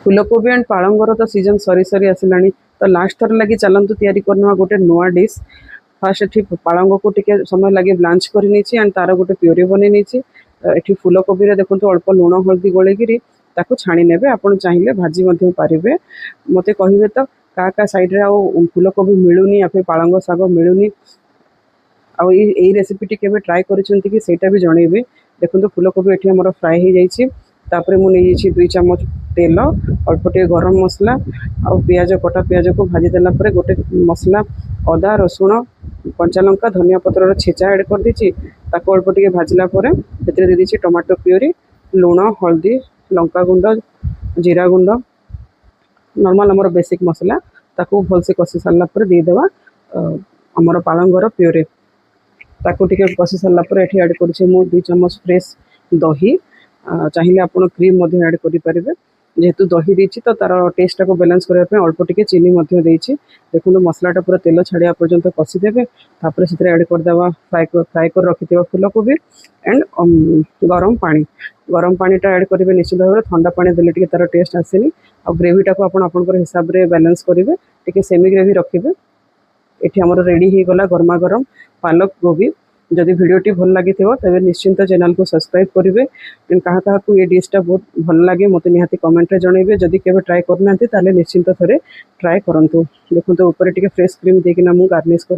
फूलकोबी एंड पालंगर तो सीजन सरी सरी आसलानी तो लास्ट थर लगी चलतु तैयारी करना गोटे नुआ डिश। फास्ट ये पालंग को टिके समय लगे ब्लांच कर एंड तार गोटे प्योरी बन ये फूलकोबी देखो अल्प लुण हल्दी गोलेकिरी ताकू छाणी ने आप चाहिए भाजी पारे मत कहे तो क्या क्या सैड्रे फूलकोबी मिलूनी या फिर पालंग शाग मिलूनी आई रेसिपीटी के ट्राए करा भी जनइबे। देखो फूलकोबी ये आम फ्राए हो जापर मुझे 2 चम्मच तेल अल्प टे गरम मसला आ पियाज कटा पियाज को भाजी देला गोटे मसला अदा रसुण कंचा लंका धनिया पतर छेचा ऐड कर देछि ताको अल्प टे भाजला दे देछि टमाटो प्योरी लुण हल्दी लंका गुंड जीरा गुंड नॉर्मल आमर बेसिक मसला ताको भलसे कषि सारा देदेवा आमर पालंगर प्योरी ताको टिके कषि सारा ऐड कर 2 चम्मच फ्रेश दही चाहिए आप क्रीम ऐड करेंगे जेहेतु दही देती तो तार टेस्ट को बैलेंस करने अल्प टिके चीनी देखो मसलाटा पूरा तेल छाड़ा पर्यंत कषिदेवे तापर से ऐड करदे फ्राए कर रखि फूलकोबी एंड गरम पानीटा ऐड करेंगे निश्चित भाव में ठंडा पानी देले तार टेस्ट आसेनी आ ग्रेवीटा को आपंकर हिसाब से बैलेंस करेंगे टिके सेमी ग्रेवी रखिए। ये आमर रेडी हो गला गर्मा गरम पालक गोभी। जदि भिडियोटी भल लगी तेज निश्चिंत चैनल को सब्सक्राइब करेंगे क्या क्या ये डिशटा बहुत भल लगे मत निहाती कमेंट जनइबे जदि केवे ट्राए करना निश्चिंत थे ट्राए करूँ। देखो ऊपर टे फ्रेश क्रीम देकिना मु गार्निश कर